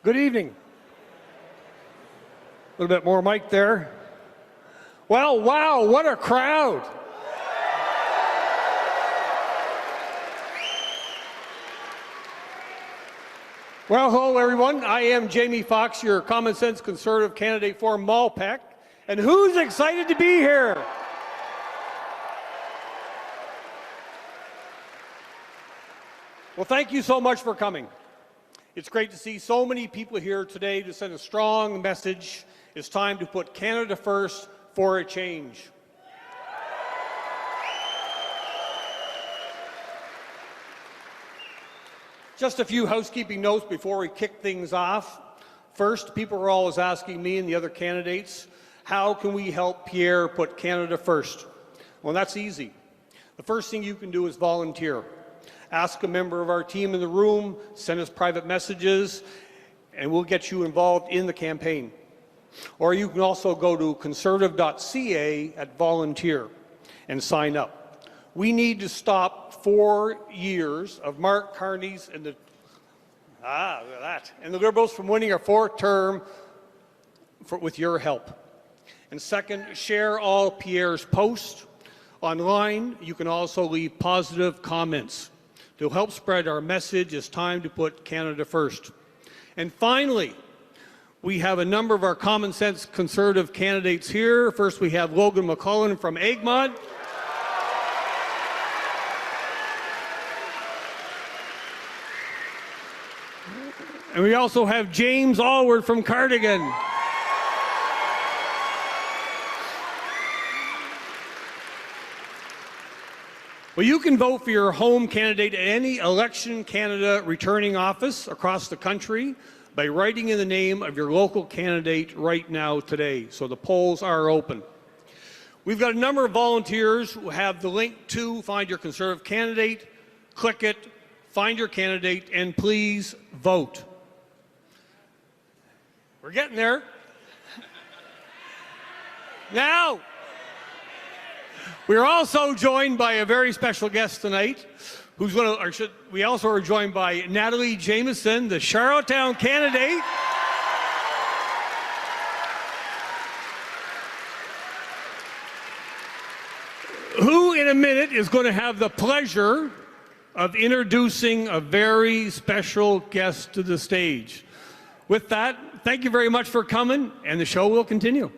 Good evening. A little bit more mic there. Well, wow, what a crowd. Well, hello everyone. I am Jamie Fox, your Common Sense Conservative candidate for Malpeque. And who's excited to be here? Well, thank you so much for coming. It's great to see so many people here today to send a strong message. It's time to put Canada first for a change. Just a few housekeeping notes before we kick things off. First, people are always asking me and the other candidates, how can we help Pierre put Canada first? Well, that's easy. The first thing you can do is volunteer. Ask a member of our team in the room, send us private messages, and we'll get you involved in the campaign. Or you can also go to conservative.ca at volunteer and sign up. We need to stop 4 years of Mark Carney's and the look at that, and the Liberals from winning a fourth term with your help. And second, share all Pierre's posts. Online, you can also leave positive comments. To help spread our message, it's time to put Canada first. And finally, we have a number of our Common Sense Conservative candidates here. First, we have Logan McCullen from Egmont. And we also have James Allward from Cardigan. Well, you can vote for your home candidate at any Election Canada returning office across the country by writing in the name of your local candidate right now today. So the polls are open. We've got a number of volunteers who have the link to find your Conservative candidate. Click it, find your candidate, and please vote. We're getting there. Now, we're also joined by a very special guest tonight, we also are joined by Natalie Jameson, the Charlottetown candidate. Who in a minute is going to have the pleasure of introducing a very special guest to the stage. With that, thank you very much for coming, and the show will continue.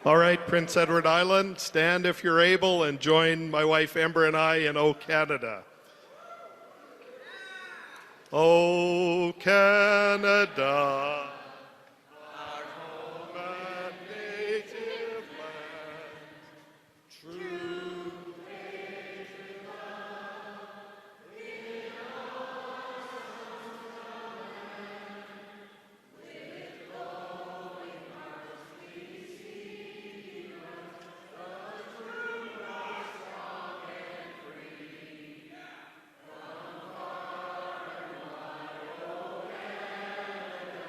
All right, Prince Edward Island, stand if you're able and join my wife Amber and I in O Canada. O Canada, our home and native land, true patriot love, in our with glowing hearts we see the true are strong and free. From far and wide, O Canada,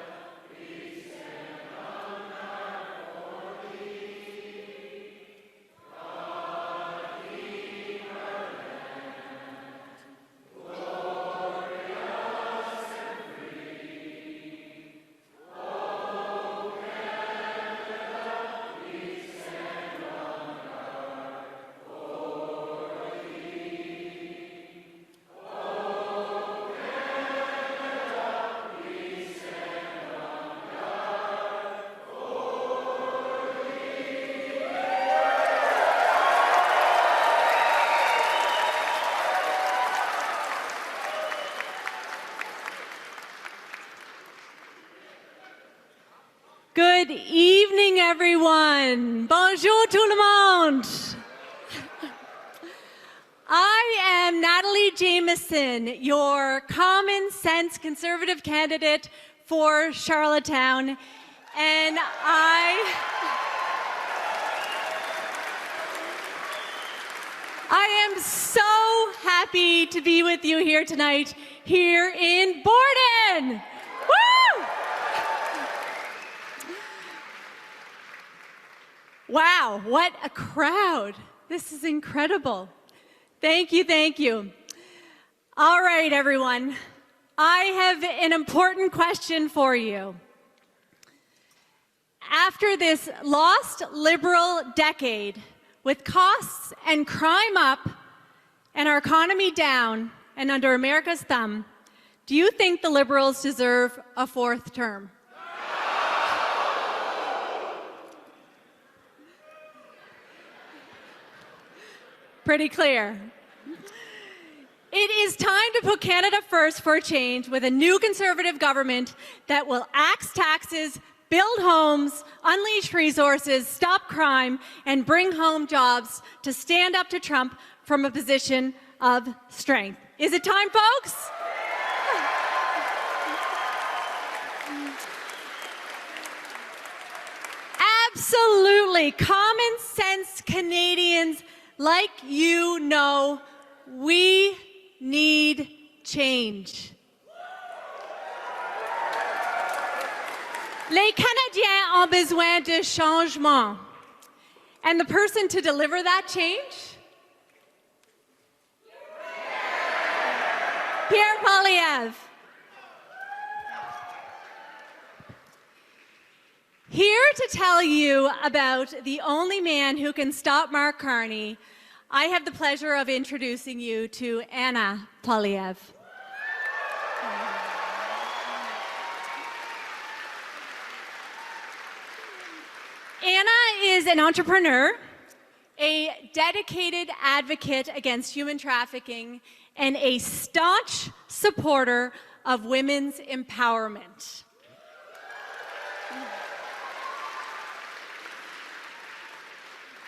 we stand on guard for thee. God keep our land, glorious and free. O Canada, we stand on guard for thee. O Canada, we stand on guard for thee. Good evening, everyone. Bonjour tout le monde. I am Natalie Jameson, your common sense conservative candidate for Charlottetown, and I am so happy to be with you here tonight, here in Borden. Woo! Wow, what a crowd. This is incredible. Thank you, thank you. All right, everyone. I have an important question for you. After this lost liberal decade, with costs and crime up and our economy down and under America's thumb, do you think the Liberals deserve a fourth term? Pretty clear. It is time to put Canada first for a change with a new Conservative government that will axe taxes, build homes, unleash resources, stop crime, and bring home jobs to stand up to Trump from a position of strength. Is it time, folks? Absolutely. Common sense Canadians like you know we need change. Les Canadiens ont besoin de changement. And the person to deliver that change? Pierre Poilievre. Here to tell you about the only man who can stop Mark Carney, I have the pleasure of introducing you to Anaida Poilievre. Anna is an entrepreneur, a dedicated advocate against human trafficking, and a staunch supporter of women's empowerment.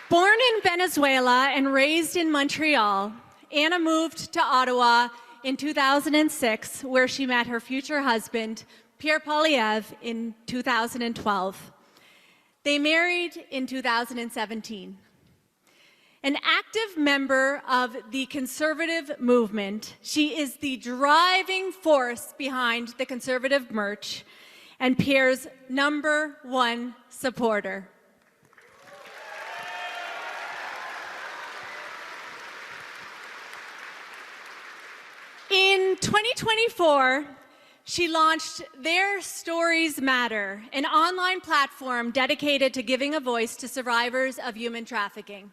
Born in Venezuela and raised in Montreal, Anna moved to Ottawa in 2006, where she met her future husband, Pierre Poilievre, in 2012. They married in 2017. An active member of the Conservative movement, she is the driving force behind the Conservative merch and Pierre's #1 supporter. In 2024, she launched Their Stories Matter, an online platform dedicated to giving a voice to survivors of human trafficking.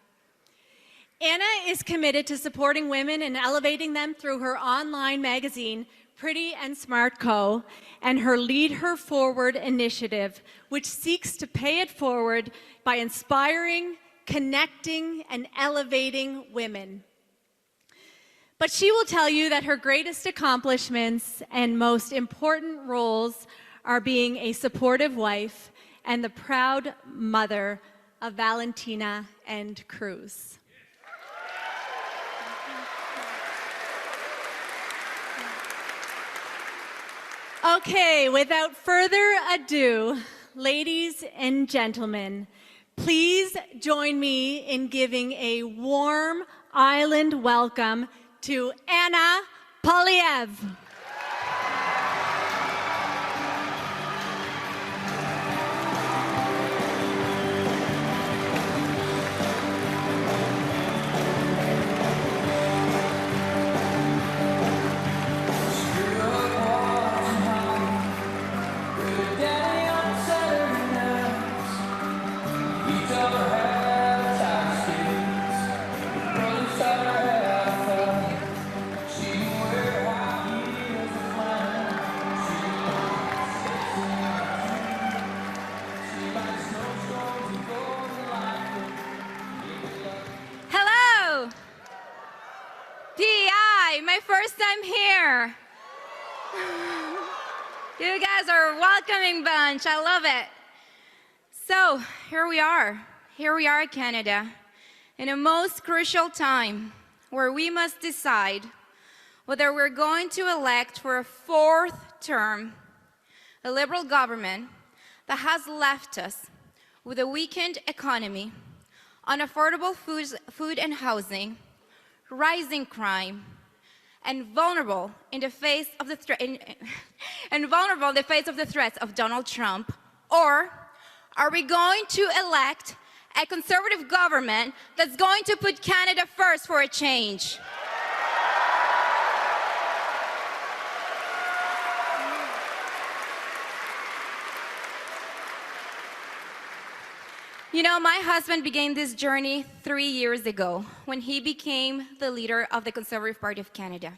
Anna is committed to supporting women and elevating them through her online magazine, Pretty and Smart Co., and her Lead Her Forward initiative, which seeks to pay it forward by inspiring, connecting, and elevating women. But she will tell you that her greatest accomplishments and most important roles are being a supportive wife and the proud mother of Valentina and Cruz. Okay, without further ado, ladies and gentlemen, please join me in giving a warm island welcome to Anaida Poilievre. Hello! P.E.I., my first time here. You guys are a welcoming bunch. I love it. So, here we are. Here we are, Canada, in a most crucial time where we must decide whether we're going to elect for a fourth term a liberal government that has left us with a weakened economy, unaffordable food and housing, rising crime, and vulnerable in the face of the threats of Donald Trump, or are we going to elect a conservative government that's going to put Canada first for a change? You know, my husband began this journey 3 years ago when he became the leader of the Conservative Party of Canada.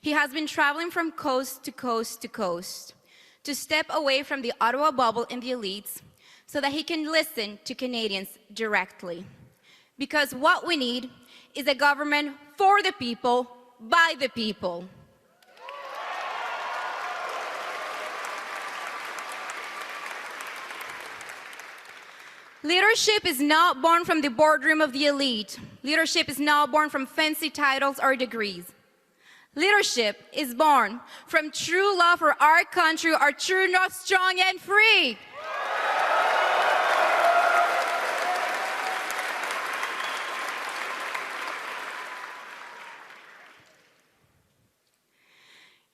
He has been traveling from coast to coast to coast to step away from the Ottawa bubble and the elites so that he can listen to Canadians directly. Because what we need is a government for the people, by the people. Leadership is not born from the boardroom of the elite. Leadership is not born from fancy titles or degrees. Leadership is born from true love for our country, our true north, strong and free.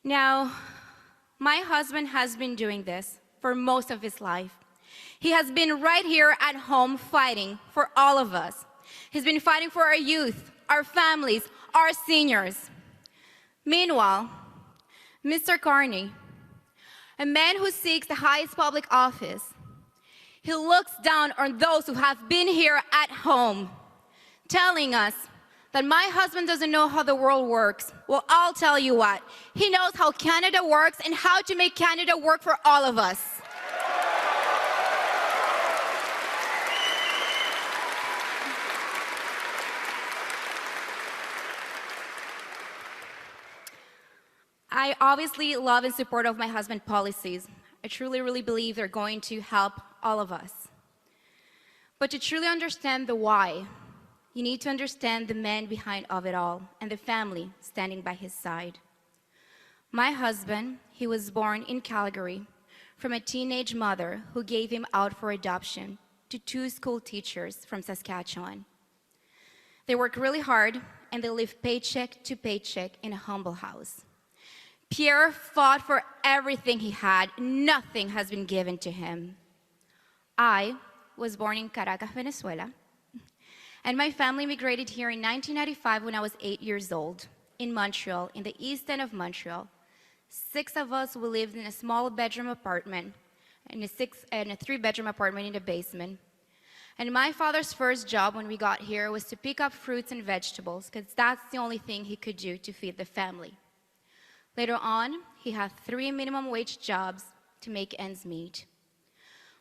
Now, my husband has been doing this for most of his life. He has been right here at home fighting for all of us. He's been fighting for our youth, our families, our seniors. Meanwhile, Mr. Carney, a man who seeks the highest public office, he looks down on those who have been here at home, telling us that my husband doesn't know how the world works. Well, I'll tell you what. He knows how Canada works and how to make Canada work for all of us. I obviously love and support of my husband's policies. I truly, really believe they're going to help all of us. But to truly understand the why, you need to understand the man behind of it all and the family standing by his side. My husband, he was born in Calgary from a teenage mother who gave him out for adoption to 2 school teachers from Saskatchewan. They work really hard and they live paycheck to paycheck in a humble house. Pierre fought for everything he had. Nothing has been given to him. I was born in Caracas, Venezuela, and my family migrated here in 1995 when I was 8 years old, in Montreal, in the east end of Montreal. 6 of us, we lived in a small bedroom apartment, and a 3-bedroom apartment in the basement. And my father's first job when we got here was to pick up fruits and vegetables, because that's the only thing he could do to feed the family. Later on, he had 3 minimum wage jobs to make ends meet.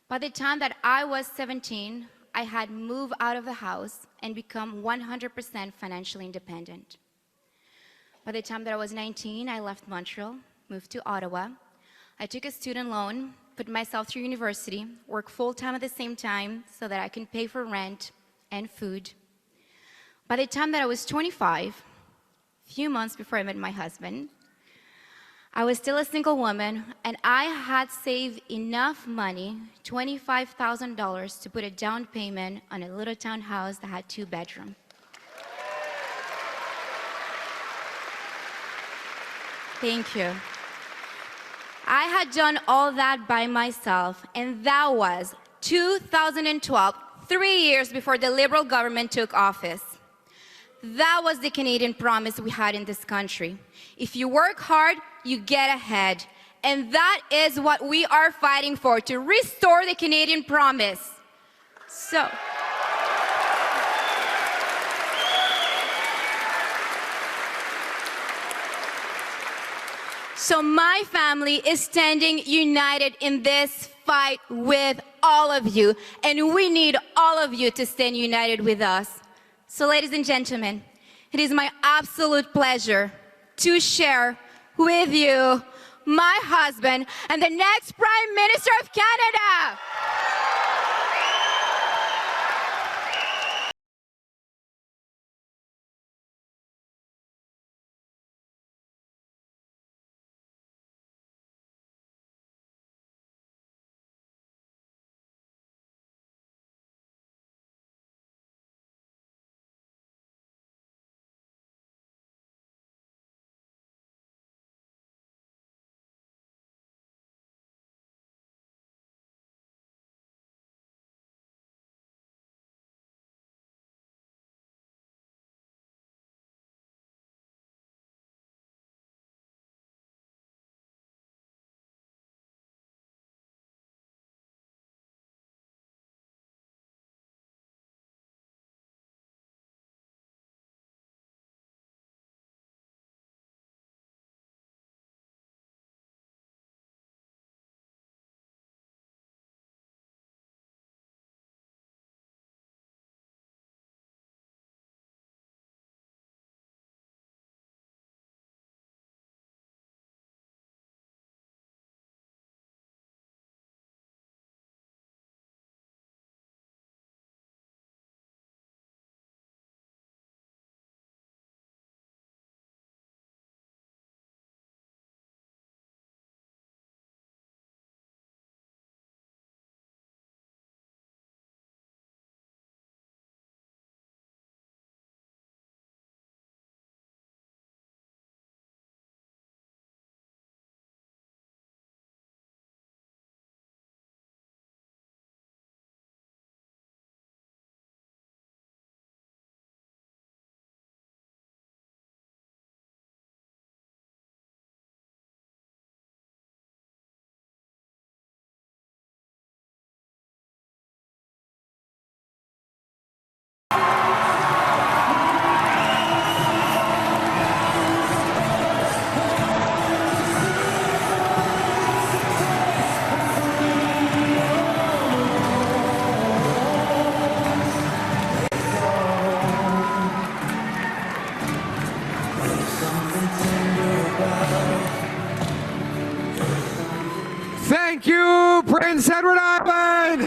By the time that I was 17, I had moved out of the house and become 100% financially independent. By the time that I was 19, I left Montreal, moved to Ottawa. I took a student loan, put myself through university, worked full-time at the same time so that I can pay for rent and food. By the time that I was 25, a few months before I met my husband, I was still a single woman, and I had saved enough money, $25,000, to put a down payment on a little townhouse that had 2 bedrooms. Thank you. I had done all that by myself, and that was 2012, 3 years before the Liberal government took office. That was the Canadian promise we had in this country. If you work hard, you get ahead. And that is what we are fighting for, to restore the Canadian promise. So my family is standing united in this fight with all of you, and we need all of you to stand united with us. So ladies and gentlemen, it is my absolute pleasure to share with you my husband and the next Prime Minister of Canada. Thank you, Prince Edward Island!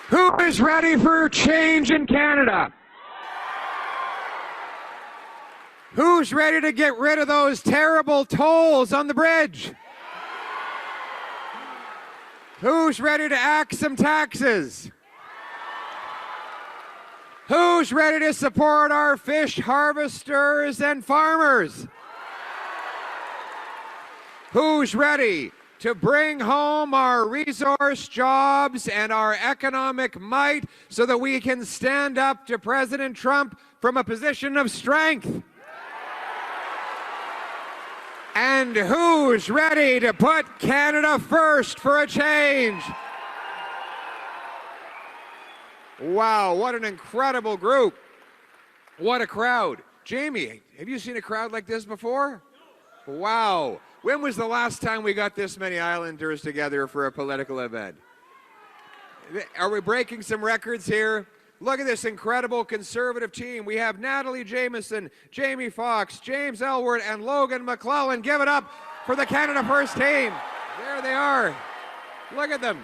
Who is ready for change in Canada? Who's ready to get rid of those terrible tolls on the bridge? Who's ready to axe some taxes? Who's ready to support our fish harvesters and farmers? Who's ready to bring home our resource jobs and our economic might so that we can stand up to President Trump from a position of strength? And who's ready to put Canada first for a change? Wow, what an incredible group. What a crowd. Jamie, have you seen a crowd like this before? Wow. When was the last time we got this many Islanders together for a political event? Are we breaking some records here? Look at this incredible Conservative team. We have Natalie Jameson, Jamie Fox, James Elward, and Logan McClellan. Give it up for the Canada First team. There they are. Look at them.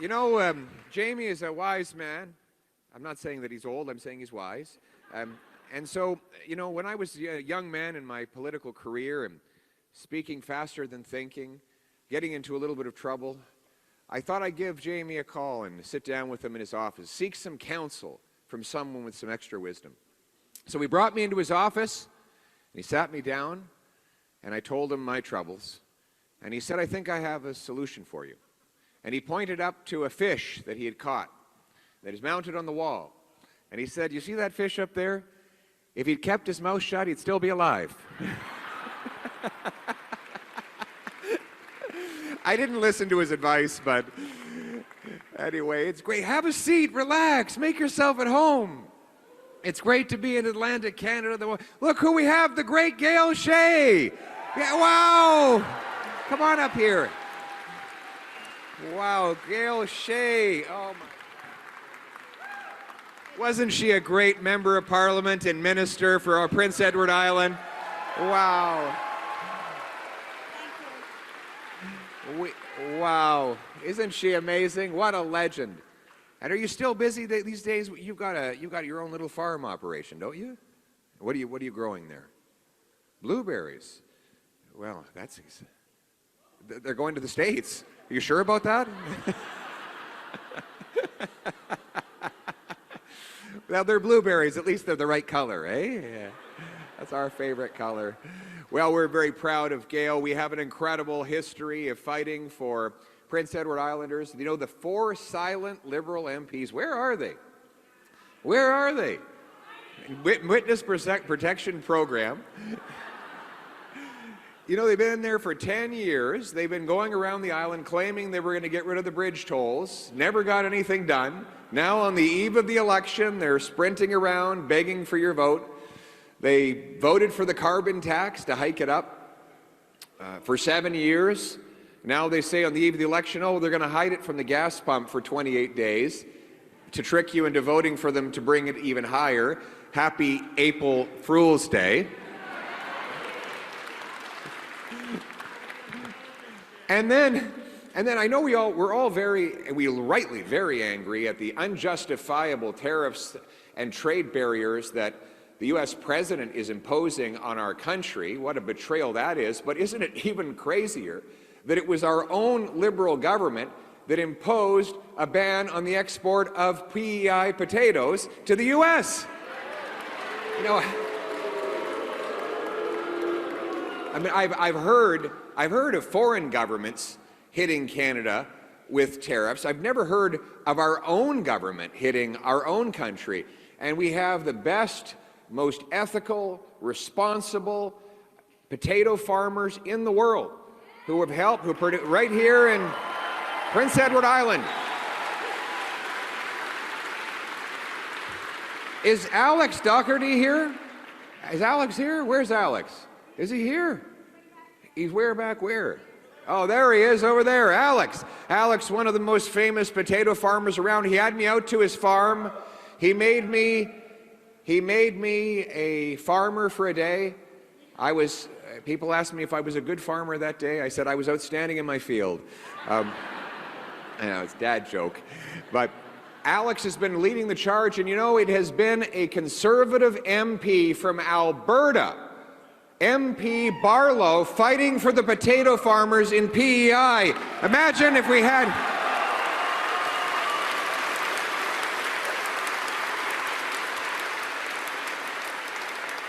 You know, Jamie is a wise man. I'm not saying that he's old, I'm saying he's wise. And so, you know, when I was a young man in my political career and speaking faster than thinking, getting into a little bit of trouble, I thought I'd give Jamie a call and sit down with him in his office, seek some counsel from someone with some extra wisdom. So he brought me into his office, and he sat me down, and I told him my troubles. And he said, I think I have a solution for you. And he pointed up to a fish that he had caught that is mounted on the wall. And he said, you see that fish up there? If he'd kept his mouth shut, he'd still be alive. I didn't listen to his advice, but anyway, it's great. Have a seat, relax, make yourself at home. It's great to be in Atlantic Canada. Look who we have, the great Gail Shea. Yeah, wow. Come on up here. Wow, Gail Shea. Oh my. Wasn't she a great member of Parliament and minister for our Prince Edward Island? Wow. Wow. Isn't she amazing? What a legend. And are you still busy these days? You've got your own little farm operation, don't you? What are you growing there? Blueberries. Well, they're going to the States. Are you sure about that? Well, they're blueberries. At least they're the right color, eh? Yeah. That's our favorite color. Well, we're very proud of Gail. We have an incredible history of fighting for Prince Edward Islanders. You know, the 4 silent Liberal MPs, where are they? Where are they? Witness Protection Program. You know, they've been there for 10 years. They've been going around the island claiming they were going to get rid of the bridge tolls. Never got anything done. Now, on the eve of the election, they're sprinting around begging for your vote. They voted for the carbon tax to hike it up for 7 years. Now they say on the eve of the election, oh, they're going to hide it from the gas pump for 28 days to trick you into voting for them to bring it even higher. Happy April Fool's Day. And then I know we're all rightly very angry at the unjustifiable tariffs and trade barriers that the U.S. president is imposing on our country. What a betrayal that is. But isn't it even crazier that it was our own Liberal government that imposed a ban on the export of P.E.I. potatoes to the U.S.? You know, I mean, I've heard of foreign governments hitting Canada with tariffs. I've never heard of our own government hitting our own country. And we have the best, most ethical, responsible potato farmers in the world who have helped, who produce right here in Prince Edward Island. Is Alex Doherty here? Is Alex here? Where's Alex? Is he here? He's back where? Oh, there he is over there, Alex. Alex, one of the most famous potato farmers around. He had me out to his farm. He made me a farmer for a day. People asked me if I was a good farmer that day. I said I was outstanding in my field. I know, it's a dad joke. But Alex has been leading the charge, and you know, it has been a Conservative MP from Alberta, MP Barlow, fighting for the potato farmers in P.E.I. Imagine if we had...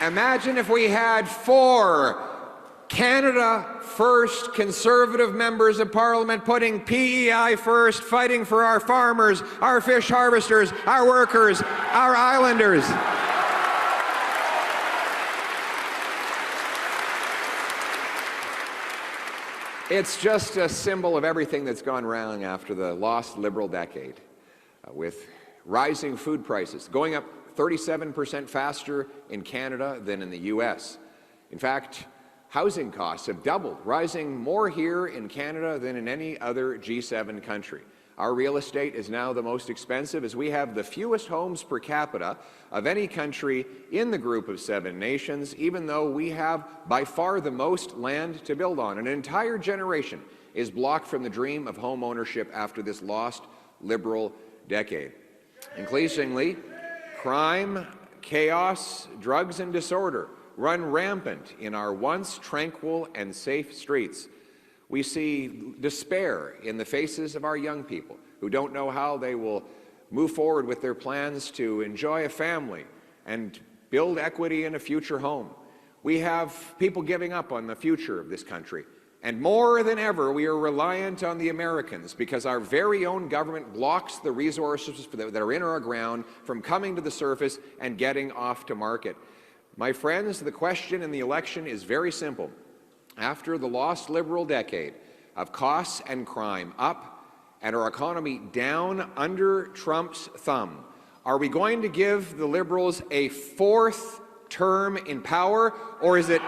Imagine if we had 4 Canada First Conservative members of Parliament putting P.E.I. first, fighting for our farmers, our fish harvesters, our workers, our islanders. It's just a symbol of everything that's gone wrong after the lost Liberal decade. with rising food prices, going up 37% faster in Canada than in the U.S. In fact, housing costs have doubled, rising more here in Canada than in any other G7 country. Our real estate is now the most expensive, as we have the fewest homes per capita of any country in the group of 7 nations, even though we have by far the most land to build on. An entire generation is blocked from the dream of home ownership after this lost Liberal decade. Increasingly, crime, chaos, drugs, and disorder run rampant in our once tranquil and safe streets. We see despair in the faces of our young people who don't know how they will move forward with their plans to enjoy a family and build equity in a future home. We have people giving up on the future of this country. And more than ever, we are reliant on the Americans because our very own government blocks the resources that are in our ground from coming to the surface and getting off to market. My friends, the question in the election is very simple. After the lost Liberal decade of costs and crime up and our economy down under Trump's thumb, are we going to give the Liberals a 4th term in power, or is it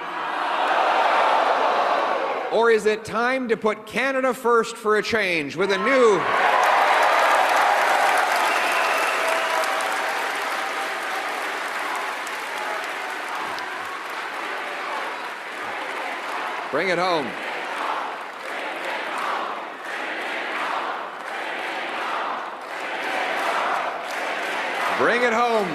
time to put Canada first for a change with a new Bring it home. Bring it home.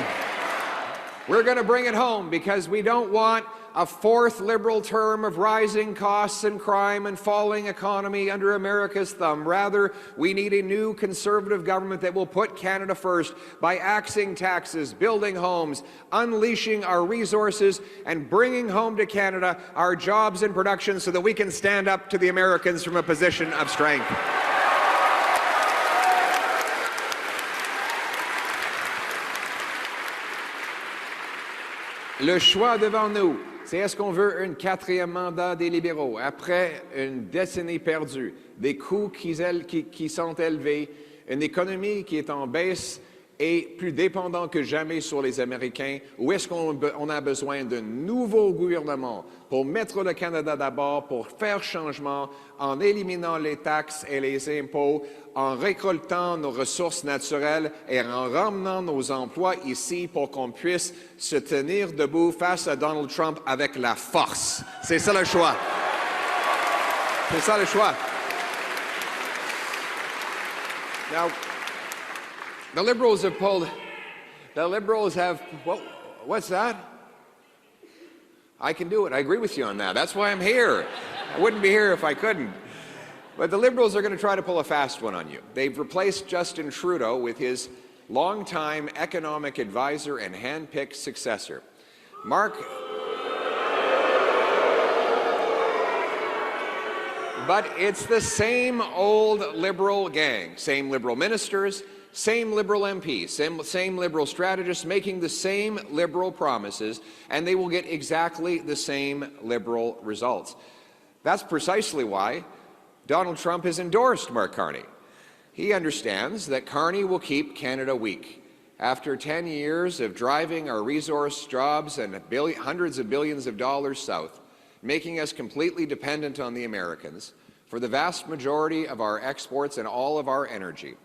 We're going to bring it home because we don't want a 4th Liberal term of rising costs and crime and falling economy under America's thumb. Rather, we need a new Conservative government that will put Canada first by axing taxes, building homes, unleashing our resources, and bringing home to Canada our jobs and production so that we can stand up to the Americans from a position of strength. Le choix devant nous, c'est est-ce qu'on veut un 4e mandat des libéraux après une décennie perdue, des coûts qui sont élevés, une économie qui est en baisse et plus dépendante que jamais sur les Américains, ou est-ce qu'on a besoin d'un nouveau gouvernement pour mettre le Canada d'abord, pour faire changement en éliminant les taxes et les impôts, en récoltant nos ressources naturelles et en ramenant nos emplois ici pour qu'on puisse se tenir debout face à Donald Trump avec la force. C'est ça le choix. C'est ça le choix. Now, the Liberals have what's that? I can do it. I agree with you on that. That's why I'm here. I wouldn't be here if I couldn't. But the Liberals are going to try to pull a fast one on you. They've replaced Justin Trudeau with his longtime economic advisor and hand-picked successor. But it's the same old Liberal gang, same Liberal ministers, same Liberal MPs, same Liberal strategists making the same Liberal promises, and they will get exactly the same Liberal results. That's precisely why Donald Trump has endorsed Mark Carney. He understands that Carney will keep Canada weak. After 10 years of driving our resource, jobs, and hundreds of billions of dollars south, making us completely dependent on the Americans for the vast majority of our exports and all of our energy,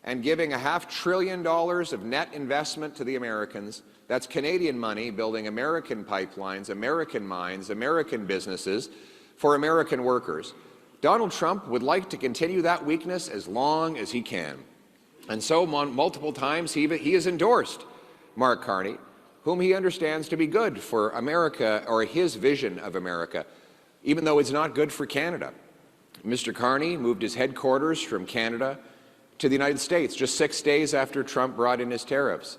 and giving $500 billion of net investment to the Americans, that's Canadian money building American pipelines, American mines, American businesses for American workers. Donald Trump would like to continue that weakness as long as he can. And so multiple times he has endorsed Mark Carney, whom he understands to be good for America, or his vision of America, even though it's not good for Canada. Mr. Carney moved his headquarters from Canada to the United States just 6 days after Trump brought in his tariffs.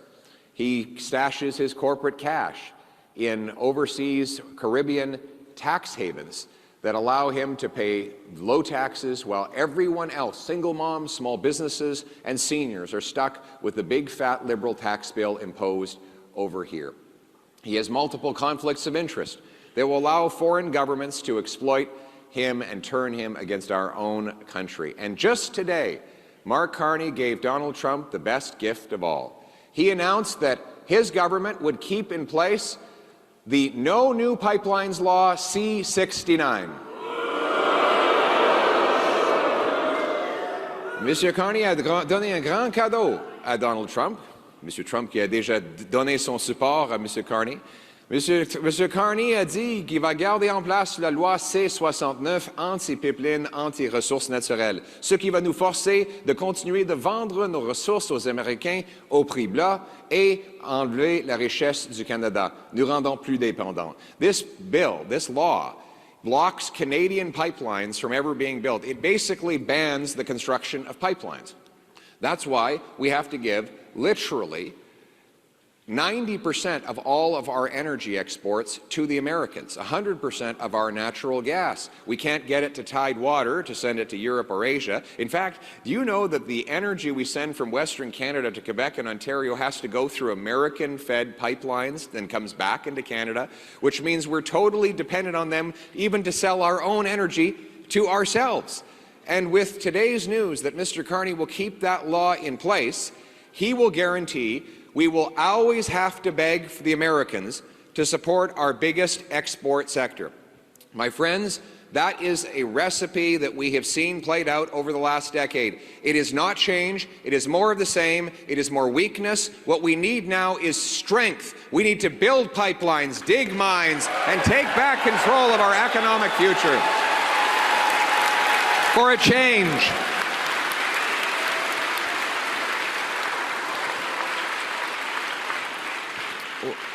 He stashes his corporate cash in overseas Caribbean tax havens that allow him to pay low taxes while everyone else, single moms, small businesses, and seniors, are stuck with the big fat Liberal tax bill imposed over here. He has multiple conflicts of interest that will allow foreign governments to exploit him and turn him against our own country. And just today, Mark Carney gave Donald Trump the best gift of all. He announced that his government would keep in place the No New Pipelines Law C-69. M. Carney a donné un grand cadeau à Donald Trump. M. Trump qui a déjà donné son support à M. Carney. M. Carney a dit qu'il va garder en place la loi C-69 anti-pipeline, anti-ressources naturelles, ce qui va nous forcer de continuer de vendre nos ressources aux Américains au prix bas et enlever la richesse du Canada, nous rendant plus dépendants. This bill, this law, blocks Canadian pipelines from ever being built. It basically bans the construction of pipelines. That's why we have to give literally 90% of all of our energy exports to the Americans, 100% of our natural gas. We can't get it to Tidewater to send it to Europe or Asia. In fact, do you know that the energy we send from Western Canada to Quebec and Ontario has to go through American-fed pipelines, then comes back into Canada, which means we're totally dependent on them even to sell our own energy to ourselves. And with today's news that Mr. Carney will keep that law in place, he will guarantee we will always have to beg for the Americans to support our biggest export sector. My friends, that is a recipe that we have seen played out over the last decade. It is not change. It is more of the same. It is more weakness. What we need now is strength. We need to build pipelines, dig mines, and take back control of our economic future. For a change.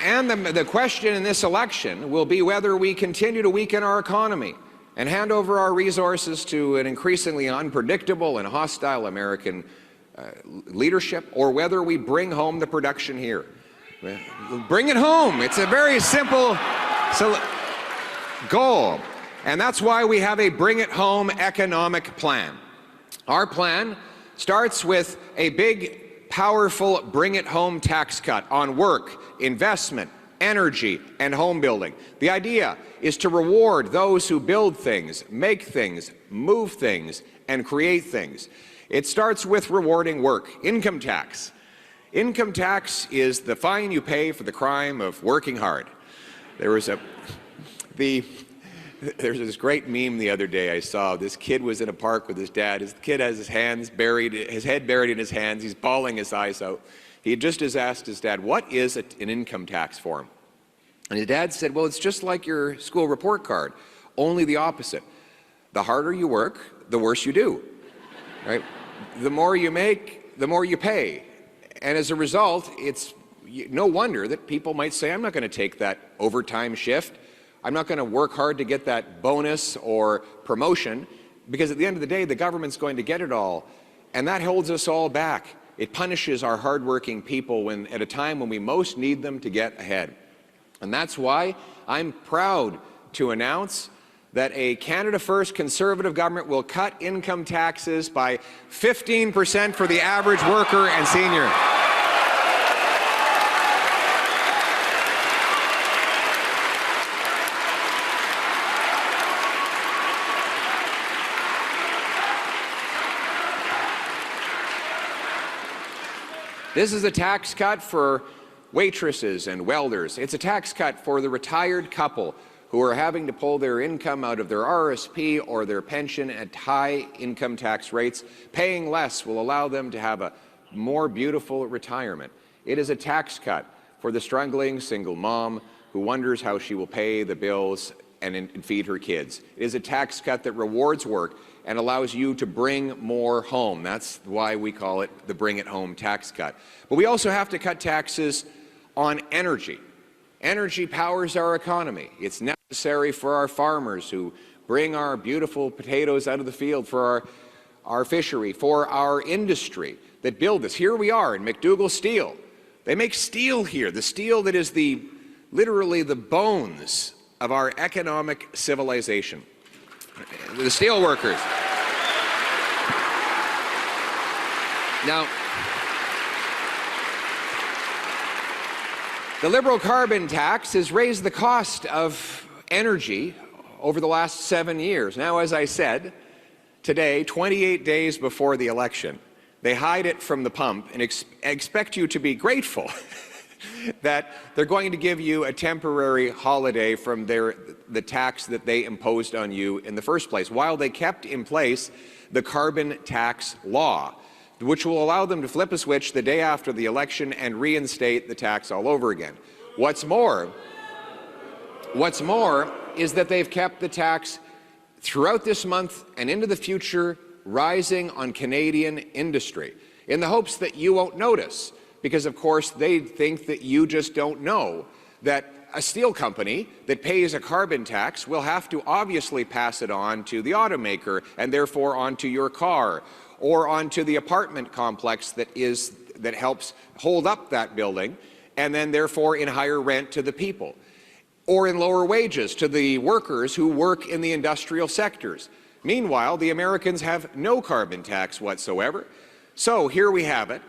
And the question in this election will be whether we continue to weaken our economy and hand over our resources to an increasingly unpredictable and hostile American leadership, or whether we bring home the production here. Bring it home. It's a very simple goal. And that's why we have a Bring It Home economic plan. Our plan starts with a big, powerful Bring It Home tax cut on work, investment, energy, and home building. The idea is to reward those who build things, make things, move things, and create things. It starts with rewarding work. Income tax. Income tax is the fine you pay for the crime of working hard. There's this great meme the other day I saw. This kid was in a park with his dad. His kid has his head buried in his hands. He's bawling his eyes out. He had just asked his dad, what is an income tax for him? And his dad said, well, it's just like your school report card, only the opposite. The harder you work, the worse you do, right? The more you make, the more you pay. And as a result, it's no wonder that people might say, I'm not going to take that overtime shift. I'm not going to work hard to get that bonus or promotion, because at the end of the day, the government's going to get it all. And that holds us all back. It punishes our hardworking people at a time when we most need them to get ahead. And that's why I'm proud to announce that a Canada First Conservative government will cut income taxes by 15% for the average worker and senior. This is a tax cut for waitresses and welders. It's a tax cut for the retired couple who are having to pull their income out of their RSP or their pension at high income tax rates. Paying less will allow them to have a more beautiful retirement. It is a tax cut for the struggling single mom who wonders how she will pay the bills and feed her kids. It is a tax cut that rewards work and allows you to bring more home. That's why we call it the Bring It Home tax cut. But we also have to cut taxes on energy. Energy powers our economy. It's necessary for our farmers who bring our beautiful potatoes out of the field, for our fishery, for our industry that build this. Here we are in McDougall Steel. They make steel here, the steel that is literally the bones of our economic civilization. The steel workers. Now, the Liberal carbon tax has raised the cost of energy over the last 7 years. Now, as I said, today, 28 days before the election, They hide it from the pump and expect you to be grateful that they're going to give you a temporary holiday from the tax that they imposed on you in the first place, while they kept in place the carbon tax law, which will allow them to flip a switch the day after the election and reinstate the tax all over again. What's more is that they've kept the tax throughout this month and into the future rising on Canadian industry in the hopes that you won't notice, because of course they think that you just don't know that a steel company that pays a carbon tax will have to obviously pass it on to the automaker and therefore onto your car or onto the apartment complex that helps hold up that building, and then therefore in higher rent to the people, or in lower wages to the workers who work in the industrial sectors. Meanwhile, the Americans have no carbon tax whatsoever. So here we have it.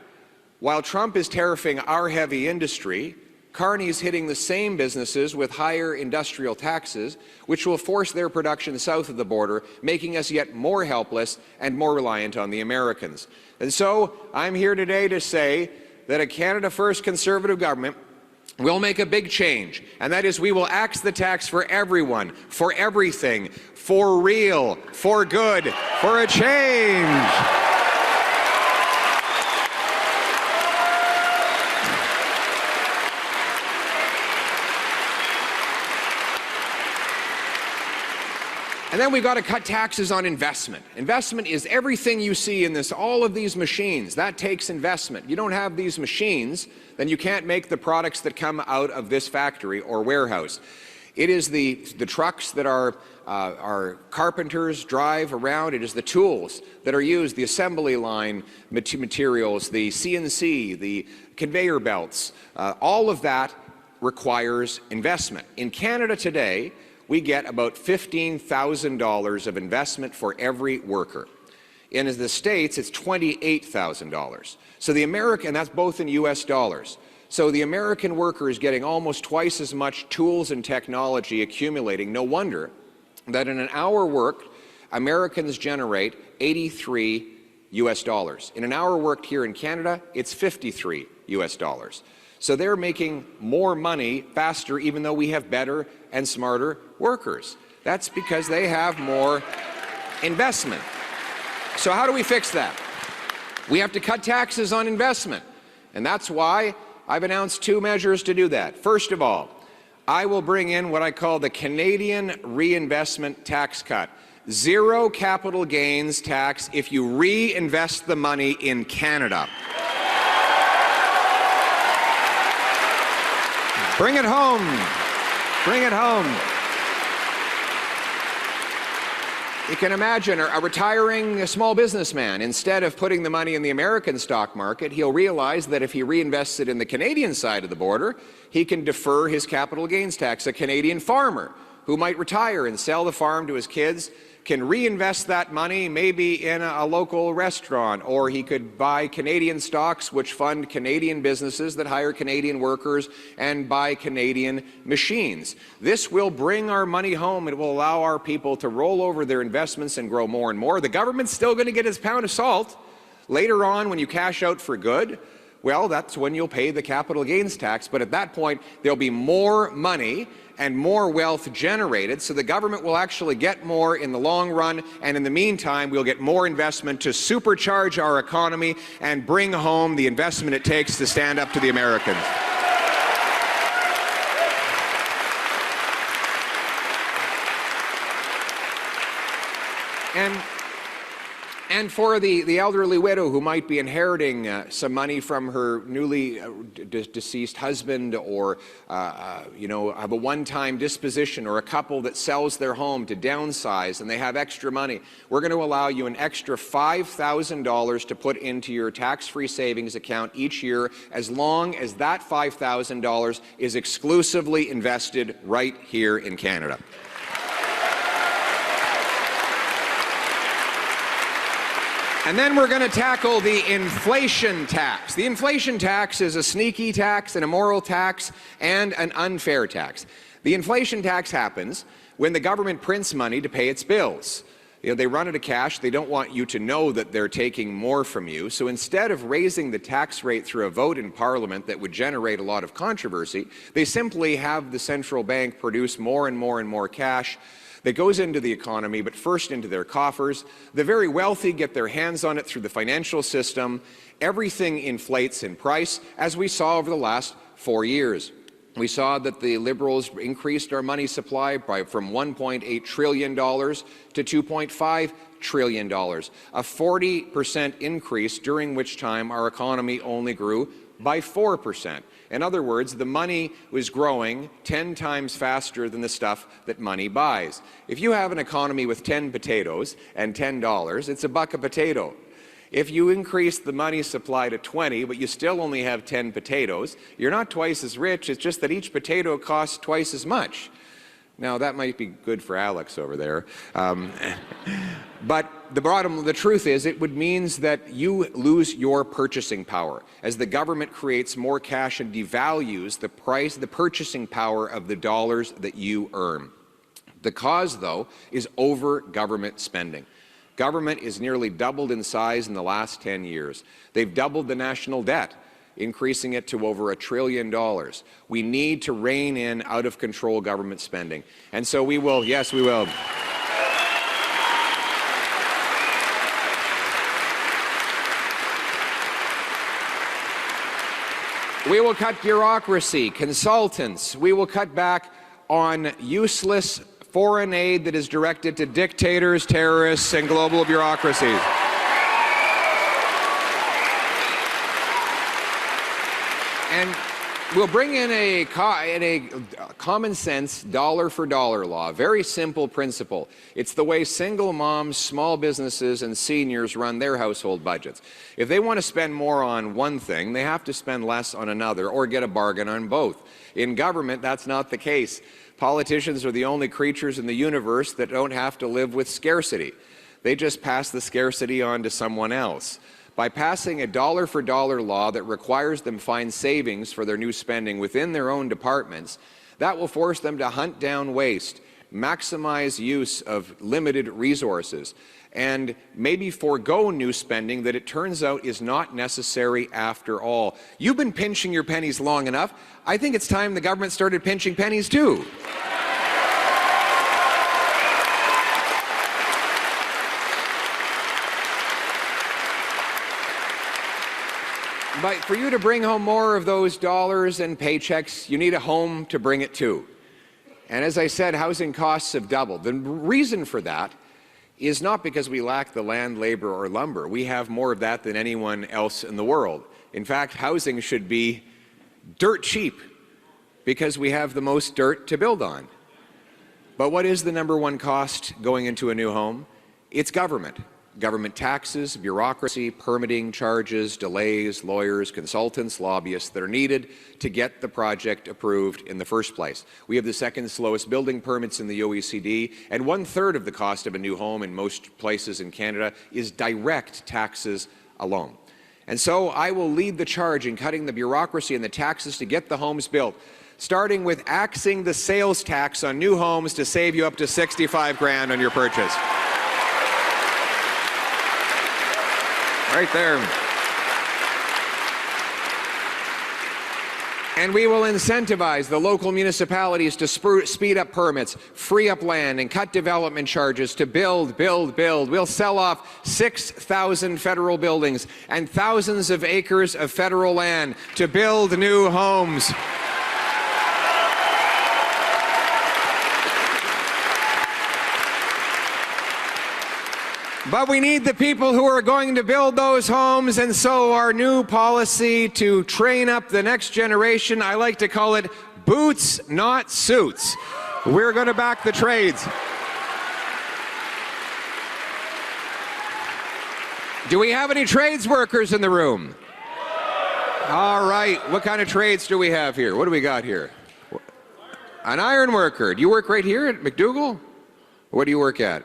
While Trump is tariffing our heavy industry, Carney's hitting the same businesses with higher industrial taxes, which will force their production south of the border, making us yet more helpless and more reliant on the Americans. And so I'm here today to say that a Canada First Conservative government will make a big change, and that is we will axe the tax for everyone, for everything, for real, for good, for a change. And then we've got to cut taxes on investment. Investment is everything you see in this, all of these machines. That takes investment. You don't have these machines, then you can't make the products that come out of this factory or warehouse. It is the trucks that our carpenters drive around. It is the tools that are used, the assembly line materials, the CNC, the conveyor belts. All of that requires investment. In Canada today, we get about $15,000 of investment for every worker. In the States, it's $28,000. So the American, and that's both in US dollars. So the American worker is getting almost twice as much tools and technology accumulating. No wonder that in an hour worked, Americans generate 83 US dollars. In an hour worked here in Canada, it's 53 US dollars. So they're making more money faster, even though we have better and smarter workers. That's because they have more investment. So how do we fix that? We have to cut taxes on investment. And that's why I've announced two measures to do that. First of all, I will bring in what I call the Canadian Reinvestment Tax Cut. Zero capital gains tax if you reinvest the money in Canada. Bring it home. Bring it home. You can imagine a retiring small businessman, instead of putting the money in the American stock market, he'll realize that if he reinvests it in the Canadian side of the border, he can defer his capital gains tax. A Canadian farmer who might retire and sell the farm to his kids can reinvest that money maybe in a local restaurant, or he could buy Canadian stocks which fund Canadian businesses that hire Canadian workers and buy Canadian machines. This will bring our money home. It will allow our people to roll over their investments and grow more and more. The government's still going to get its pound of salt. Later on, when you cash out for good, well, that's when you'll pay the capital gains tax, but at that point there'll be more money and more wealth generated, so the government will actually get more in the long run, and in the meantime we'll get more investment to supercharge our economy and bring home the investment it takes to stand up to the Americans. And for the elderly widow who might be inheriting some money from her newly deceased husband, or you know, have a one-time disposition, or a couple that sells their home to downsize and they have extra money, we're going to allow you an extra $5,000 to put into your tax-free savings account each year, as long as that $5,000 is exclusively invested right here in Canada. And then we're going to tackle the inflation tax. The inflation tax is a sneaky tax, an immoral tax, and an unfair tax. The inflation tax happens when the government prints money to pay its bills. They run out of cash. They don't want you to know that they're taking more from you. So instead of raising the tax rate through a vote in Parliament that would generate a lot of controversy, they simply have the central bank produce more and more and more cash that goes into the economy, but first into their coffers. The very wealthy get their hands on it through the financial system. Everything inflates in price, as we saw over the last 4 years. We saw that the Liberals increased our money supply from $1.8 trillion to $2.5 trillion, a 40% increase, during which time our economy only grew by 4%. In other words, the money was growing 10 times faster than the stuff that money buys. If you have an economy with 10 potatoes and $10, it's $1 a potato. If you increase the money supply to 20, but you still only have 10 potatoes, you're not twice as rich. It's just that each potato costs twice as much. Now, that might be good for Alex over there. But the truth is, it would means that you lose your purchasing power as the government creates more cash and devalues the purchasing power of the dollars that you earn. The cause, though, is over government spending. Government is nearly doubled in size in the last 10 years. They've doubled the national debt, increasing it to over $1 trillion. We need to rein in out-of-control government spending. And so we will, yes, we will. We will cut bureaucracy, consultants. We will cut back on useless foreign aid that is directed to dictators, terrorists, and global bureaucracies. And we'll bring in a common sense dollar-for-dollar law, very simple principle. It's the way single moms, small businesses, and seniors run their household budgets. If they want to spend more on one thing, they have to spend less on another or get a bargain on both. In government, that's not the case. Politicians are the only creatures in the universe that don't have to live with scarcity. They just pass the scarcity on to someone else. By passing a dollar-for-dollar law that requires them find savings for their new spending within their own departments, that will force them to hunt down waste, maximize use of limited resources, and maybe forego new spending that it turns out is not necessary after all. You've been pinching your pennies long enough. I think it's time the government started pinching pennies too. But for you to bring home more of those dollars and paychecks, you need a home to bring it to. And as I said, housing costs have doubled. The reason for that is not because we lack the land, labor, or lumber. We have more of that than anyone else in the world. In fact, housing should be dirt cheap because we have the most dirt to build on. But what is the #1 cost going into a new home? It's government. Government taxes, bureaucracy, permitting charges, delays, lawyers, consultants, lobbyists that are needed to get the project approved in the first place. We have the second slowest building permits in the OECD, and 1/3 of the cost of a new home in most places in Canada is direct taxes alone. And so I will lead the charge in cutting the bureaucracy and the taxes to get the homes built, starting with axing the sales tax on new homes to save you up to $65 grand on your purchase. Right there. And we will incentivize the local municipalities to speed up permits, free up land, and cut development charges to build, build, build. We'll sell off 6,000 federal buildings and thousands of acres of federal land to build new homes. But we need the people who are going to build those homes, and so our new policy to train up the next generation, I like to call it boots, not suits. We're going to back the trades. Do we have any trades workers in the room? All right, what kind of trades do we have here? What do we got here? An iron worker. Do you work right here at McDougall? What do you work at?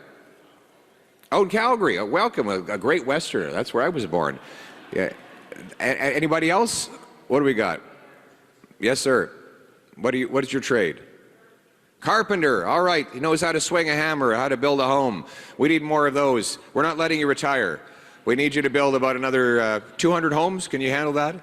Oh, in Calgary. Welcome, a great Westerner. That's where I was born. Yeah. Anybody else? What do we got? Yes, sir. What is your trade? Carpenter, all right, he knows how to swing a hammer, how to build a home. We need more of those. We're not letting you retire. We need you to build about another 200 homes. Can you handle that?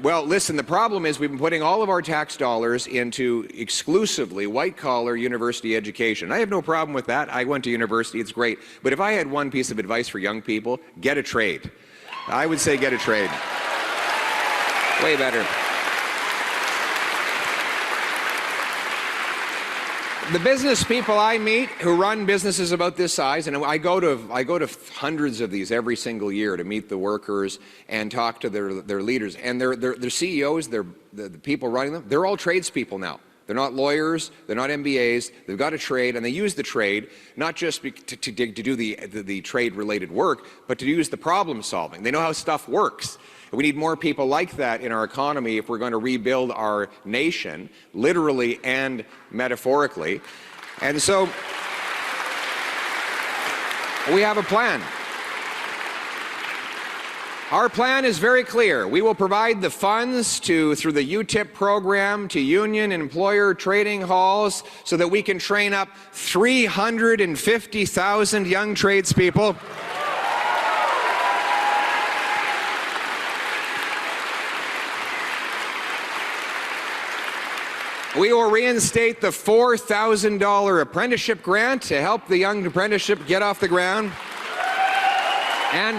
Well, listen, the problem is we've been putting all of our tax dollars into exclusively white-collar university education. I have no problem with that. I went to university, it's great. But if I had one piece of advice for young people, get a trade. I would say get a trade. Way better. The business people I meet who run businesses about this size, and I go to hundreds of these every single year to meet the workers and talk to their leaders, and their CEOs, the people running them, they're all tradespeople now. They're not lawyers, they're not MBAs, they've got a trade, and they use the trade not just to do the trade-related work, but to use the problem solving. They know how stuff works. We need more people like that in our economy if we're going to rebuild our nation, literally and metaphorically. And so we have a plan. Our plan is very clear. We will provide the funds through the UTIP program to union and employer training halls so that we can train up 350,000 young tradespeople. We will reinstate the $4,000 apprenticeship grant to help the young apprenticeship get off the ground. And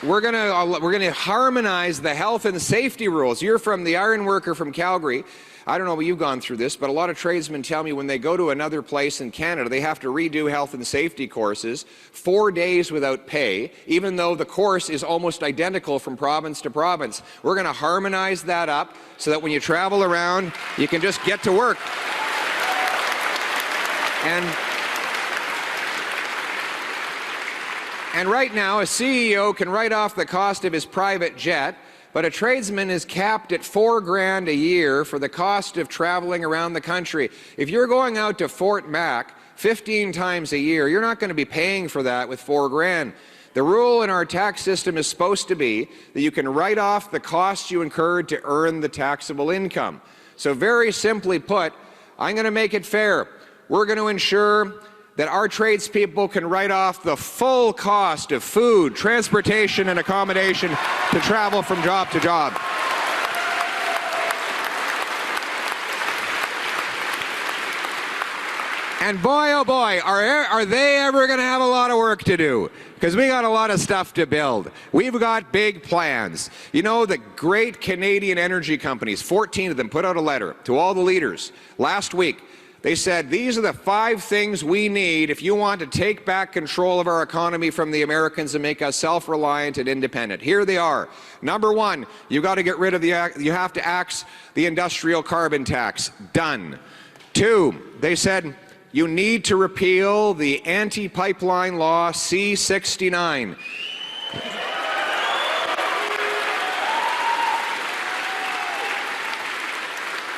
we're going to harmonize the health and safety rules. You're from the iron worker from Calgary. I don't know if you've gone through this, but a lot of tradesmen tell me when they go to another place in Canada, they have to redo health and safety courses 4 days without pay, even though the course is almost identical from province to province. We're going to harmonize that up so that when you travel around, you can just get to work. And right now, a CEO can write off the cost of his private jet, but a tradesman is capped at $4,000 a year for the cost of traveling around the country. If you're going out to Fort Mac 15 times a year, you're not going to be paying for that with $4,000. The rule in our tax system is supposed to be that you can write off the costs you incurred to earn the taxable income. So very simply put, I'm going to make it fair. We're going to ensure that our tradespeople can write off the full cost of food, transportation, and accommodation to travel from job to job. And boy, oh boy, are they ever going to have a lot of work to do? Because we got a lot of stuff to build. We've got big plans. You know, the great Canadian energy companies, 14 of them, put out a letter to all the leaders last week. They said, these are the 5 things we need if you want to take back control of our economy from the Americans and make us self-reliant and independent. Here they are. Number 1, you've got to get rid of you have to axe the industrial carbon tax. Done. 2, they said, you need to repeal the anti-pipeline law C-69.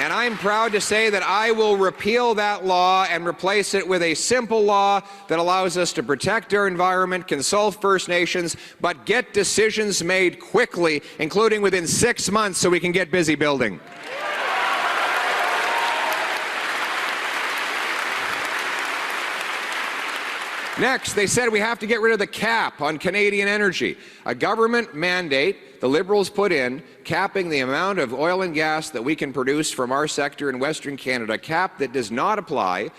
And I'm proud to say that I will repeal that law and replace it with a simple law that allows us to protect our environment, consult First Nations, but get decisions made quickly, including within 6 months, so we can get busy building. Next, they said we have to get rid of the cap on Canadian energy. A government mandate the Liberals put in, capping the amount of oil and gas that we can produce from our sector in Western Canada, a cap that does not apply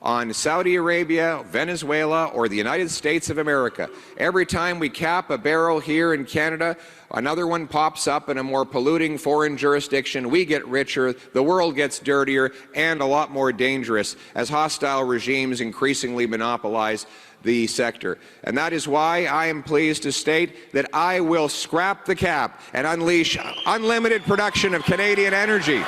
on Saudi Arabia, Venezuela, or the United States of America. Every time we cap a barrel here in Canada, another one pops up in a more polluting foreign jurisdiction. We get richer, the world gets dirtier, and a lot more dangerous as hostile regimes increasingly monopolize the sector. And that is why I am pleased to state that I will scrap the cap and unleash unlimited production of Canadian energy.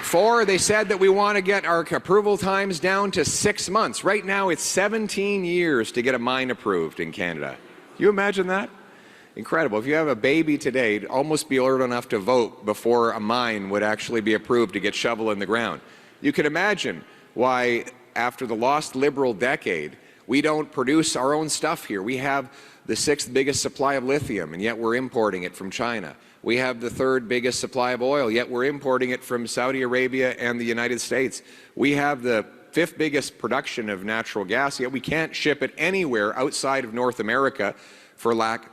4, they said that we want to get our approval times down to 6 months. Right now, it's 17 years to get a mine approved in Canada. Can you imagine that? Incredible. If you have a baby today, it'd almost be old enough to vote before a mine would actually be approved to get shovel in the ground. You can imagine why, after the lost Liberal decade, We don't produce our own stuff here. We have the 6th biggest supply of lithium, and yet we're importing it from China. We have the 3rd biggest supply of oil, yet we're importing it from Saudi Arabia and the United States. We have the 5th biggest production of natural gas, yet we can't ship it anywhere outside of North America for lack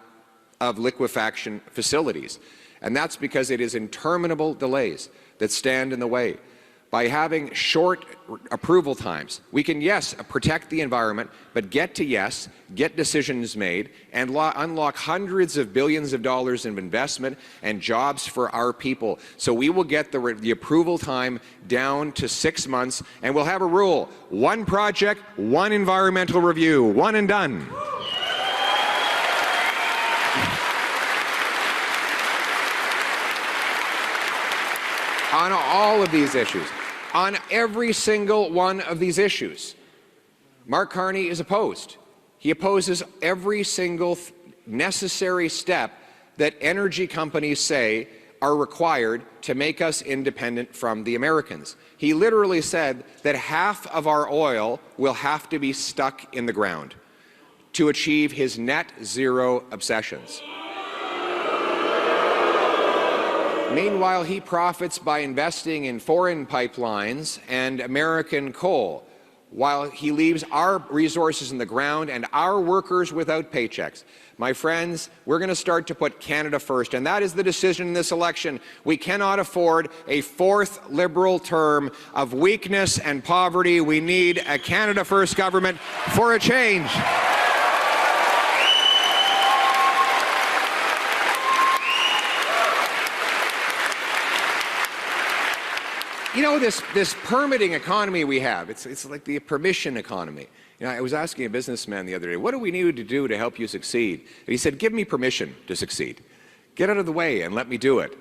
of liquefaction facilities. And that's because it is interminable delays that stand in the way. By having short approval times, we can, yes, protect the environment, but get to yes, get decisions made, and unlock hundreds of billions of dollars in investment and jobs for our people. So we will get the approval time down to 6 months, and we'll have a rule: 1 project, 1 environmental review, 1 and done. On all of these issues, on every single one of these issues, Mark Carney is opposed. He opposes every single necessary step that energy companies say are required to make us independent from the Americans. He literally said that half of our oil will have to be stuck in the ground to achieve his net zero obsessions. Meanwhile, he profits by investing in foreign pipelines and American coal, while he leaves our resources in the ground and our workers without paychecks. My friends, we're going to start to put Canada first, and that is the decision in this election. We cannot afford a 4th Liberal term of weakness and poverty. We need a Canada First government for a change. You know, this permitting economy we have, it's like the permission economy. You know, I was asking a businessman the other day, what do we need to do to help you succeed? And he said, give me permission to succeed. Get out of the way and let me do it.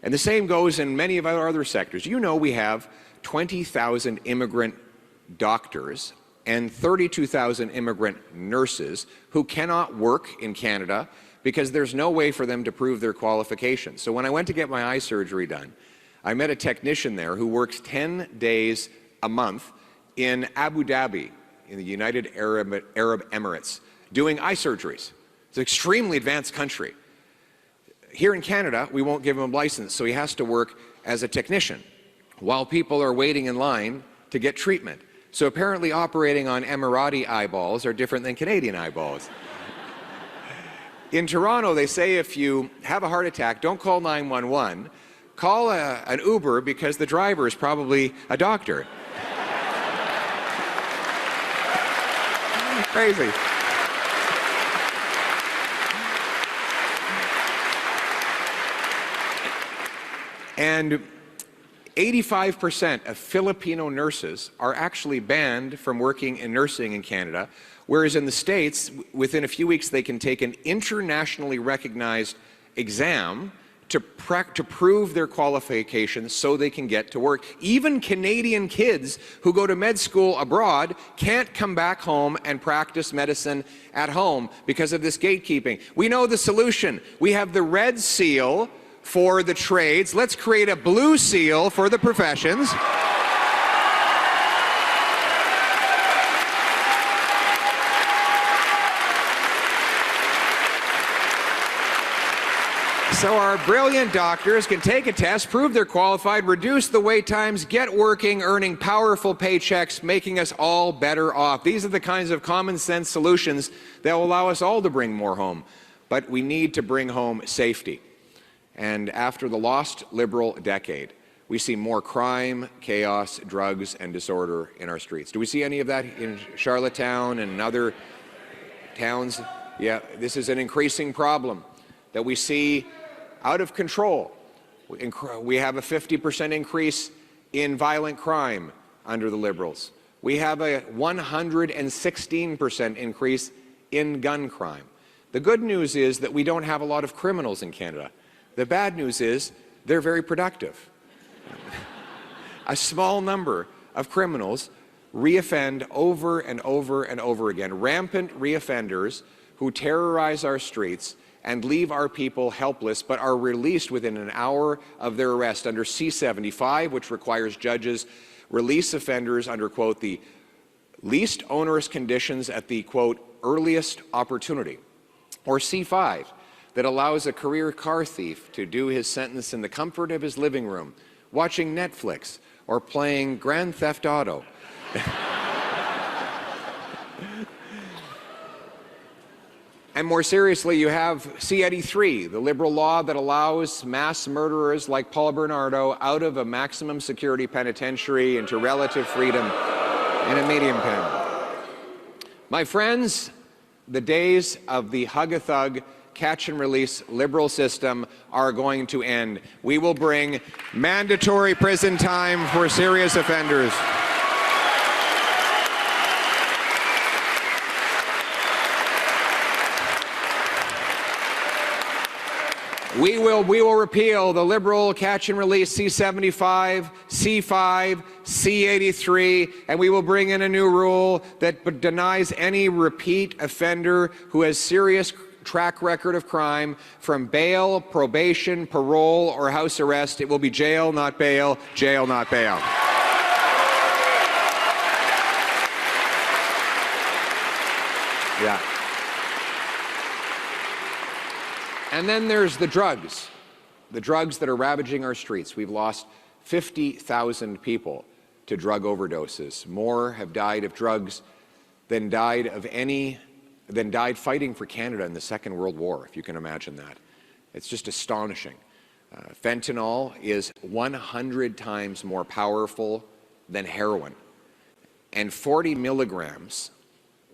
And the same goes in many of our other sectors. You know, we have 20,000 immigrant doctors and 32,000 immigrant nurses who cannot work in Canada because there's no way for them to prove their qualifications. So when I went to get my eye surgery done, I met a technician there who works 10 days a month in Abu Dhabi, in the United Arab Emirates, doing eye surgeries. It's an extremely advanced country. Here in Canada, we won't give him a license, so he has to work as a technician while people are waiting in line to get treatment. So apparently operating on Emirati eyeballs are different than Canadian eyeballs. In Toronto, they say if you have a heart attack, don't call 911. Call an Uber because the driver is probably a doctor. Crazy. And 85% of Filipino nurses are actually banned from working in nursing in Canada, whereas in the States, within a few weeks, they can take an internationally recognized exam to prove their qualifications so they can get to work. Even Canadian kids who go to med school abroad can't come back home and practice medicine at home because of this gatekeeping. We know the solution. We have the red seal for the trades. Let's create a blue seal for the professions. So our brilliant doctors can take a test, prove they're qualified, reduce the wait times, get working, earning powerful paychecks, making us all better off. These are the kinds of common sense solutions that will allow us all to bring more home. But we need to bring home safety. And after the lost Liberal decade, we see more crime, chaos, drugs, and disorder in our streets. Do we see any of that in Charlottetown and other towns? Yeah, this is an increasing problem that we see out of control. We have a 50% increase in violent crime under the Liberals. We have a 116% increase in gun crime. The good news is that we don't have a lot of criminals in Canada. The bad news is they're very productive. A small number of criminals reoffend over and over and over again. Rampant reoffenders who terrorize our streets and leave our people helpless, but are released within an hour of their arrest under C-75, which requires judges release offenders under, quote, the least onerous conditions at the, quote, earliest opportunity, or C5, that allows a career car thief to do his sentence in the comfort of his living room, watching Netflix or playing Grand Theft Auto. And more seriously, you have C-83, the liberal law that allows mass murderers like Paul Bernardo out of a maximum security penitentiary into relative freedom in a medium pen. My friends, the days of the hug-a-thug, catch-and-release liberal system are going to end. We will bring mandatory prison time for serious offenders. We will repeal the liberal catch-and-release C-75, C-5, C-83, and we will bring in a new rule that denies any repeat offender who has serious track record of crime from bail, probation, parole, or house arrest. It will be jail, not bail, jail, not bail. Yeah. And then there's the drugs that are ravaging our streets. We've lost 50,000 people to drug overdoses. More have died of drugs than died fighting for Canada in the Second World War, if you can imagine that. It's just astonishing. Fentanyl is 100 times more powerful than heroin. And 40 milligrams,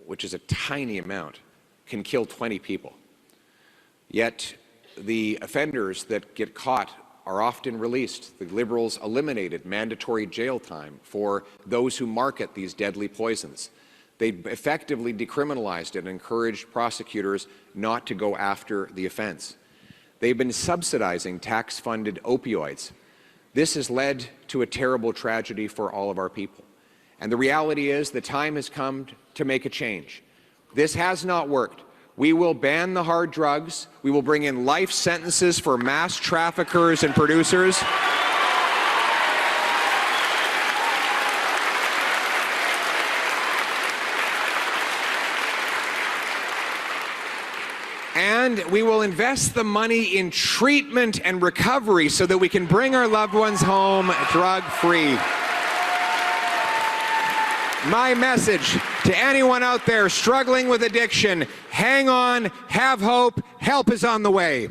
which is a tiny amount, can kill 20 people. Yet the offenders that get caught are often released. The Liberals eliminated mandatory jail time for those who market these deadly poisons. They effectively decriminalized it and encouraged prosecutors not to go after the offense. They've been subsidizing tax-funded opioids. This has led to a terrible tragedy for all of our people. And the reality is the time has come to make a change. This has not worked. We will ban the hard drugs. We will bring in life sentences for mass traffickers and producers. And we will invest the money in treatment and recovery so that we can bring our loved ones home drug-free. My message to anyone out there struggling with addiction: hang on, have hope, help is on the way.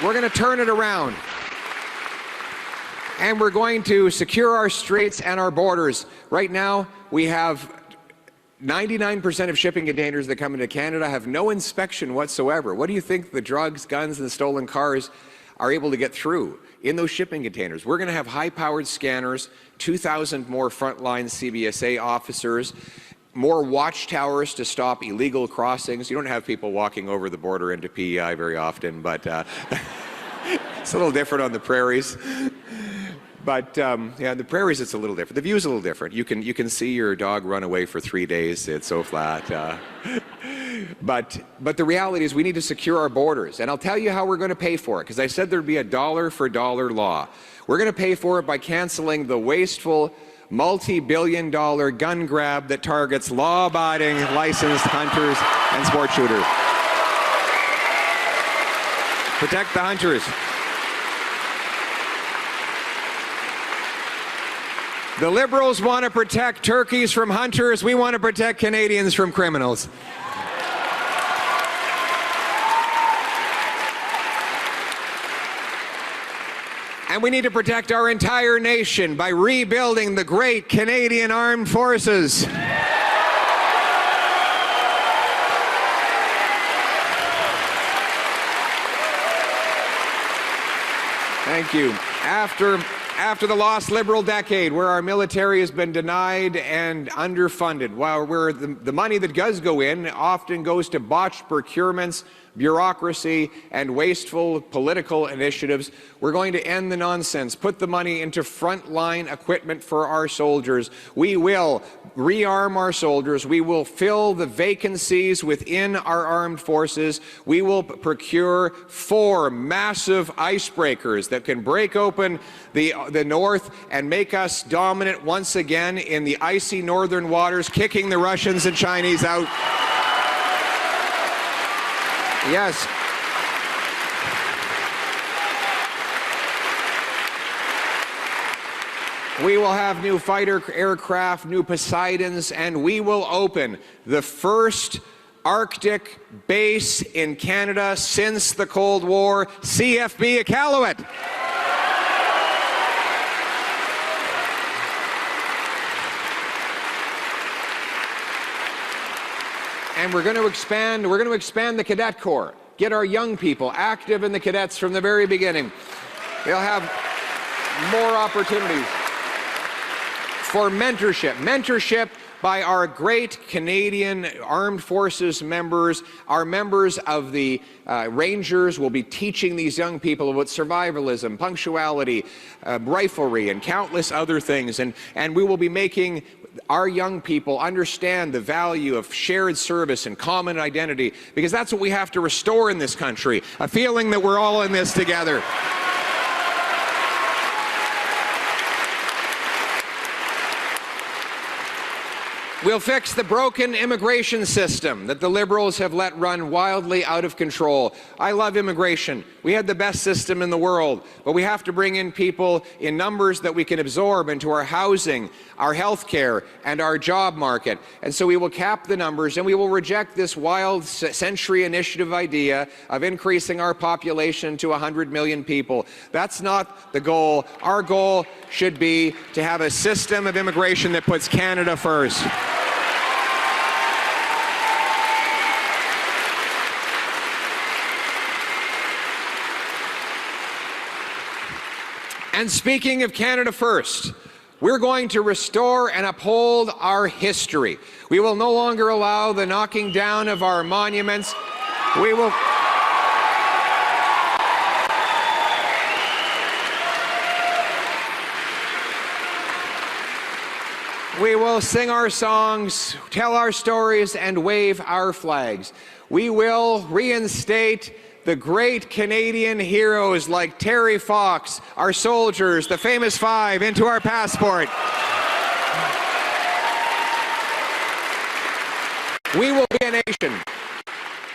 We're going to turn it around. And we're going to secure our streets and our borders. Right now, we have 99% of shipping containers that come into Canada have no inspection whatsoever. What do you think the drugs, guns, and stolen cars are able to get through in those shipping containers? We're going to have high-powered scanners, 2,000 more frontline CBSA officers, more watchtowers to stop illegal crossings. You don't have people walking over the border into P.E.I. very often, but it's a little different on the prairies. But yeah, the prairies, it's a little different. The view's a little different. You can see your dog run away for 3 days. It's so flat. But the reality is we need to secure our borders. And I'll tell you how we're going to pay for it, because I said there'd be a dollar-for-dollar law. We're going to pay for it by canceling the wasteful, multi-billion-dollar gun grab that targets law-abiding, licensed hunters and sport shooters. Protect the hunters. The Liberals want to protect turkeys from hunters. We want to protect Canadians from criminals. And we need to protect our entire nation by rebuilding the great Canadian Armed Forces. Thank you. After the lost Liberal decade, where our military has been denied and underfunded, where the money that does go in often goes to botched procurements, bureaucracy and wasteful political initiatives. We're going to end the nonsense, put the money into frontline equipment for our soldiers. We will rearm our soldiers. We will fill the vacancies within our armed forces. We will procure 4 massive icebreakers that can break open the north and make us dominant once again in the icy northern waters, kicking the Russians and Chinese out. Yes. We will have new fighter aircraft, new Poseidons, and we will open the first Arctic base in Canada since the Cold War, CFB Iqaluit. And we're going to expand the Cadet Corps, get our young people active in the cadets from the very beginning. They'll have more opportunities for mentorship by our great Canadian Armed Forces members. Our members of the Rangers will be teaching these young people about survivalism, punctuality, riflery, and countless other things. And we will be making our young people understand the value of shared service and common identity, because that's what we have to restore in this country, a feeling that we're all in this together. We'll fix the broken immigration system that the Liberals have let run wildly out of control. I love immigration. We had the best system in the world, but we have to bring in people in numbers that we can absorb into our housing, our health care, and our job market. And so we will cap the numbers, and we will reject this wild century initiative idea of increasing our population to 100 million people. That's not the goal. Our goal should be to have a system of immigration that puts Canada first. And speaking of Canada first, we're going to restore and uphold our history. We will no longer allow the knocking down of our monuments. We will sing our songs, tell our stories, and wave our flags. We will reinstate the great Canadian heroes like Terry Fox, our soldiers, the famous 5, into our passport. We will be a nation.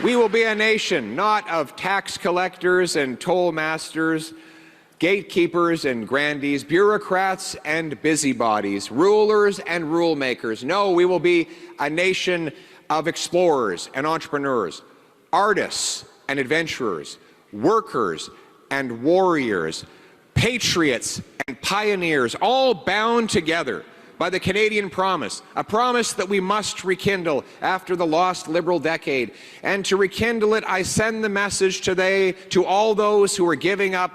We will be a nation not of tax collectors and toll masters, gatekeepers and grandees, bureaucrats and busybodies, rulers and rule makers. No, we will be a nation of explorers and entrepreneurs, artists and adventurers, workers and warriors, patriots and pioneers, all bound together by the Canadian promise, a promise that we must rekindle after the lost Liberal decade. And to rekindle it, I send the message today to all those who are giving up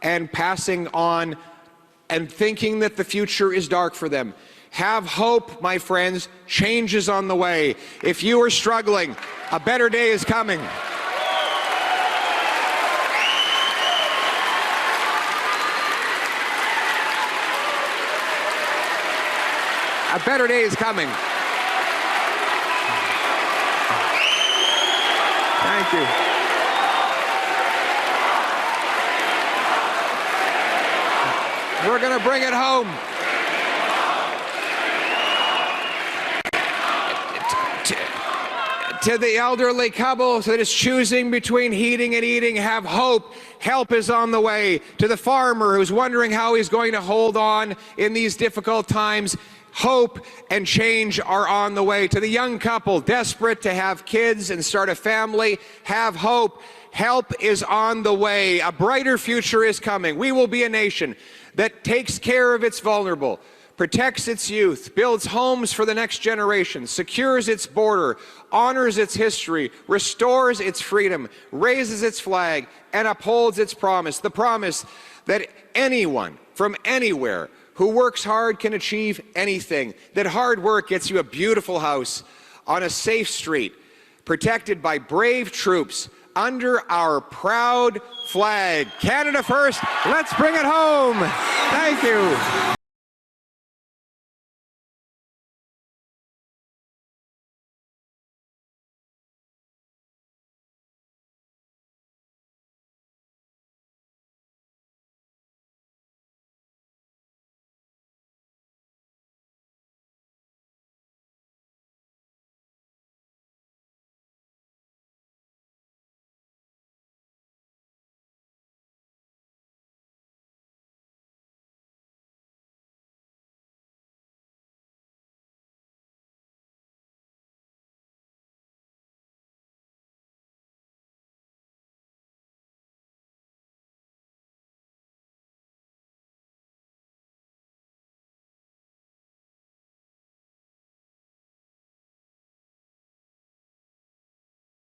and passing on and thinking that the future is dark for them. Have hope, my friends. Change is on the way. If you are struggling, a better day is coming. A better day is coming. Thank you. We're going to bring it home. To the elderly couple that is choosing between heating and eating, have hope. Help is on the way. To the farmer who's wondering how he's going to hold on in these difficult times, hope and change are on the way. To the young couple desperate to have kids and start a family, have hope. Help is on the way. A brighter future is coming. We will be a nation that takes care of its vulnerable, protects its youth, builds homes for the next generation, secures its border, honors its history, restores its freedom, raises its flag, and upholds its promise. The promise that anyone from anywhere who works hard can achieve anything, that hard work gets you a beautiful house on a safe street, protected by brave troops, under our proud flag. Canada first, let's bring it home. Thank you.